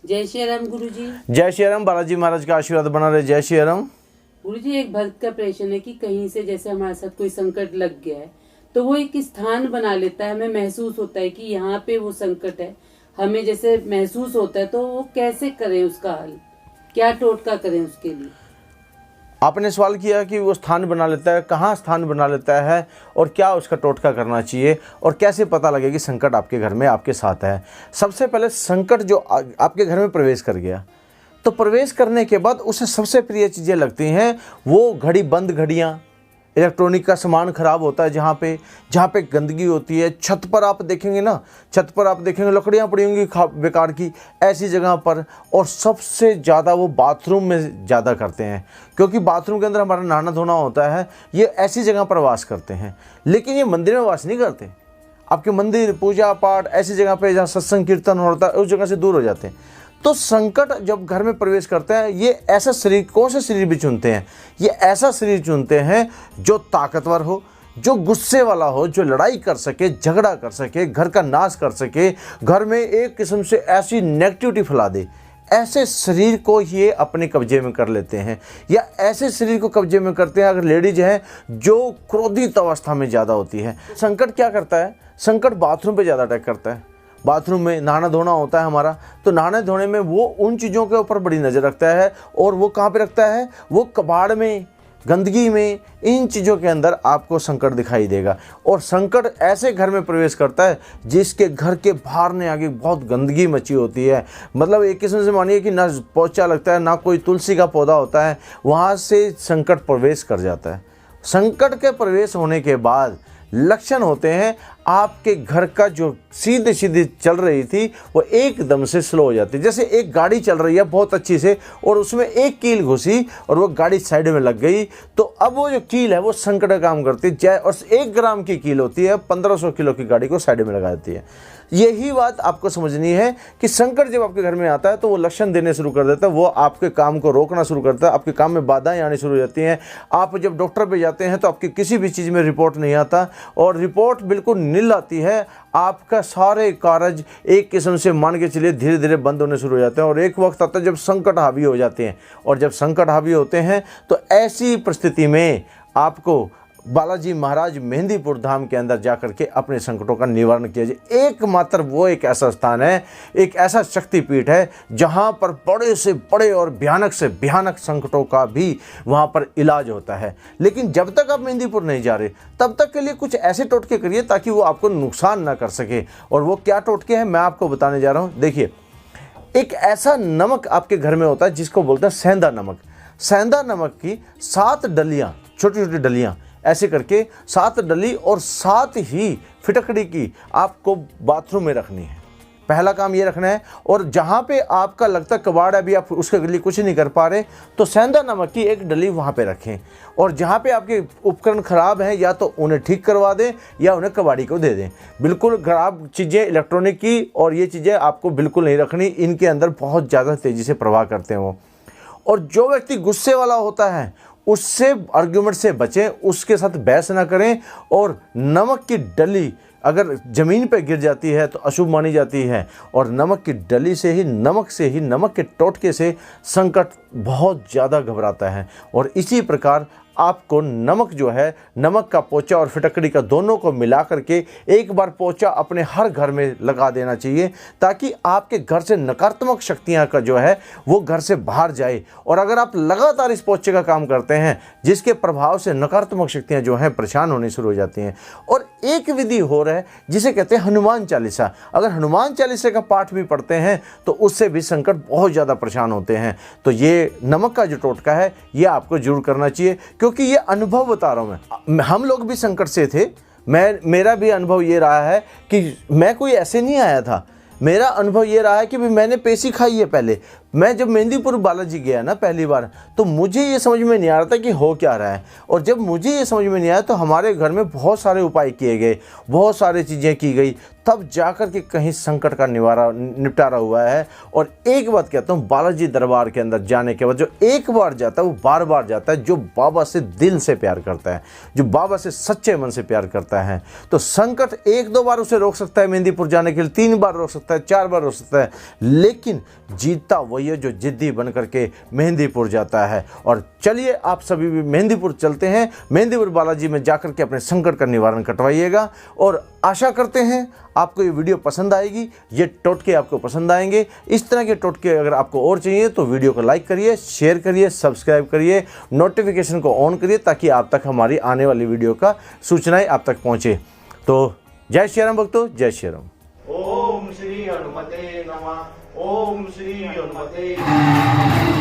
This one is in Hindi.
जय श्री राम गुरु जी। जय श्री राम। बालाजी महाराज का आशीर्वाद बना रहे। जय श्री राम। गुरु जी, एक भक्त का प्रश्न है कि कहीं से जैसे हमारे साथ कोई संकट लग गया है तो वो एक स्थान बना लेता है, हमें महसूस होता है कि यहाँ पे वो संकट है, हमें जैसे महसूस होता है, तो वो कैसे करें उसका हल, क्या टोटका करें उसके लिए? आपने सवाल किया कि वो स्थान बना लेता है, कहाँ स्थान बना लेता है और क्या उसका टोटका करना चाहिए और कैसे पता लगे कि संकट आपके घर में आपके साथ है। सबसे पहले संकट जो आपके घर में प्रवेश कर गया, तो प्रवेश करने के बाद उसे सबसे प्रिय चीज़ें लगती हैं वो घड़ी बंद घड़ियाँ, इलेक्ट्रॉनिक का सामान ख़राब होता है, जहाँ पे गंदगी होती है। छत पर आप देखेंगे ना, छत पर आप देखेंगे लकड़ियाँ पड़ी होंगी बेकार की ऐसी जगह पर। और सबसे ज़्यादा वो बाथरूम में ज़्यादा करते हैं, क्योंकि बाथरूम के अंदर हमारा नहाना धोना होता है। ये ऐसी जगह पर वास करते हैं, लेकिन ये मंदिर में वास नहीं करते। आपके मंदिर, पूजा पाठ ऐसी जगह पर जहाँ सत्संग कीर्तन होता है उस जगह से दूर हो जाते हैं। तो संकट जब घर में प्रवेश करते हैं, ये ऐसा शरीर, कौन से शरीर भी चुनते हैं? ये ऐसा शरीर चुनते हैं जो ताकतवर हो, जो गुस्से वाला हो, जो लड़ाई कर सके, झगड़ा कर सके, घर का नाश कर सके, घर में एक किस्म से ऐसी नेगेटिविटी फैला दे। ऐसे शरीर को ये अपने कब्जे में कर लेते हैं, या ऐसे शरीर को कब्जे में करते हैं अगर लेडीज हैं जो क्रोधित अवस्था में ज़्यादा होती है। संकट क्या करता है? संकट बाथरूम पे ज़्यादा अटैक करता है। बाथरूम में नहाना धोना होता है हमारा, तो नहाने धोने में वो उन चीज़ों के ऊपर बड़ी नज़र रखता है। और वो कहाँ पे रखता है? वो कबाड़ में, गंदगी में, इन चीज़ों के अंदर आपको संकट दिखाई देगा। और संकट ऐसे घर में प्रवेश करता है जिसके घर के बाहर ने आगे बहुत गंदगी मची होती है। मतलब एक किस्म से मानिए कि ना पोछा लगता है, ना कोई तुलसी का पौधा होता है, वहाँ से संकट प्रवेश कर जाता है। संकट के प्रवेश होने के बाद लक्षण होते हैं आपके घर का जो सीधे सीधे चल रही थी वो एकदम से स्लो हो जाती है। जैसे एक गाड़ी चल रही है बहुत अच्छी से और उसमें एक कील घुसी और वो गाड़ी साइड में लग गई, तो अब वो जो कील है वो संकट का काम करती है। और 1 ग्राम की कील होती है, 1500 किलो की गाड़ी को साइड में लगा देती है। यही बात आपको समझनी है कि संकट जब आपके घर में आता है तो वो लक्षण देने शुरू कर देता है, वो आपके काम को रोकना शुरू करता है, आपके काम में बाधाएं आनी शुरू हो जाती हैं। आप जब डॉक्टर पे जाते हैं तो आपकी किसी भी चीज़ में रिपोर्ट नहीं आता और रिपोर्ट बिल्कुल नील आती है। आपका सारे कार्य एक किस्म से मान के चलिए धीरे धीरे बंद होने शुरू हो जाते हैं। और एक वक्त आता है जब संकट हावी हो जाते हैं, और जब संकट हावी होते हैं तो ऐसी परिस्थिति में आपको बालाजी महाराज मेहंदीपुर धाम के अंदर जाकर के अपने संकटों का निवारण किया जाए। एकमात्र वो एक ऐसा स्थान है, एक ऐसा शक्तिपीठ है जहाँ पर बड़े से बड़े और भयानक से भयानक संकटों का भी वहाँ पर इलाज होता है। लेकिन जब तक आप मेहंदीपुर नहीं जा रहे तब तक के लिए कुछ ऐसे टोटके करिए ताकि वो आपको नुकसान ना कर सके। और वो क्या टोटके हैं मैं आपको बताने जा रहा हूँ। देखिए, एक ऐसा नमक आपके घर में होता है जिसको बोलते हैं सेंधा नमक। सेंधा नमक की 7 डलियाँ, छोटी छोटी डलियाँ ऐसे करके 7 डली और 7 ही फिटकड़ी की आपको बाथरूम में रखनी है। पहला काम ये रखना है। और जहाँ पे आपका लगता कबाड़ है, अभी आप उसके लिए कुछ नहीं कर पा रहे, तो सेंधा नमक की 1 डली वहाँ पे रखें। और जहाँ पे आपके उपकरण ख़राब हैं या तो उन्हें ठीक करवा दें या उन्हें कबाड़ी को दे दें। बिल्कुल ख़राब चीज़ें इलेक्ट्रॉनिक की और ये चीज़ें आपको बिल्कुल नहीं रखनी, इनके अंदर बहुत ज़्यादा तेज़ी से प्रवाह करते हैं वो। और जो व्यक्ति गुस्से वाला होता है उससे आर्ग्यूमेंट से बचें, उसके साथ बहस ना करें। और नमक की डली अगर ज़मीन पे गिर जाती है तो अशुभ मानी जाती है। और नमक की डली से ही, नमक के टोटके से संकट बहुत ज़्यादा घबराता है। और इसी प्रकार आपको नमक जो है, नमक का पोचा और फिटकड़ी का दोनों को मिला करके एक बार पोचा अपने हर घर में लगा देना चाहिए, ताकि आपके घर से नकारात्मक शक्तियां का जो है वो घर से बाहर जाए। और अगर आप लगातार इस पोचे का काम करते हैं जिसके प्रभाव से नकारात्मक शक्तियां जो हैं परेशान होनी शुरू हो जाती हैं। और एक विधि हो रहा है जिसे कहते हैं हनुमान चालीसा। अगर हनुमान चालीसा का पाठ भी पढ़ते हैं तो उससे भी संकट बहुत ज़्यादा परेशान होते हैं। तो ये नमक का जो टोटका है ये आपको जरूर करना चाहिए, क्योंकि ये अनुभव बता रहा हूँ मैं। हम लोग भी संकट से थे, मेरा भी अनुभव ये रहा है कि मैं कोई ऐसे नहीं आया था। मेरा अनुभव ये रहा है कि मैंने पेशी खाई है, पहले मैं जब मेहंदीपुर बालाजी गया ना पहली बार, तो मुझे ये समझ में नहीं आ रहा था कि हो क्या रहा है। और जब मुझे ये समझ में नहीं आया तो हमारे घर में बहुत सारे उपाय किए गए, बहुत सारी चीज़ें की गई, तब जाकर के कहीं संकट का निपटारा हुआ है। और एक बात कहता हूँ, बालाजी दरबार के अंदर जाने के बाद जो एक बार जाता है वो बार बार जाता है, जो बाबा से दिल से प्यार करता है, जो बाबा से सच्चे मन से प्यार करता है। तो संकट 1-2 बार उसे रोक सकता है मेहंदीपुर जाने के लिए, 3 बार रोक सकता है, 4 बार रोक सकता है, लेकिन जीतता वही है जो जिद्दी बन करके मेहंदीपुर जाता है। और चलिए आप सभी भी मेहंदीपुर चलते हैं, मेहंदीपुर बालाजी में जाकर के अपने संकट का निवारण कटवाइएगा। और आशा करते हैं आपको ये वीडियो पसंद आएगी, ये टोटके आपको पसंद आएंगे। इस तरह के टोटके अगर आपको और चाहिए तो वीडियो को लाइक करिए, शेयर करिए, सब्सक्राइब करिए, नोटिफिकेशन को ऑन करिए, ताकि आप तक हमारी आने वाली वीडियो का सूचनाएं आप तक पहुंचे। तो जय श्री राम भक्तों, जय श्री राम। ओम श्री हनुमते नमः। ओम श्री हनुमते नमः।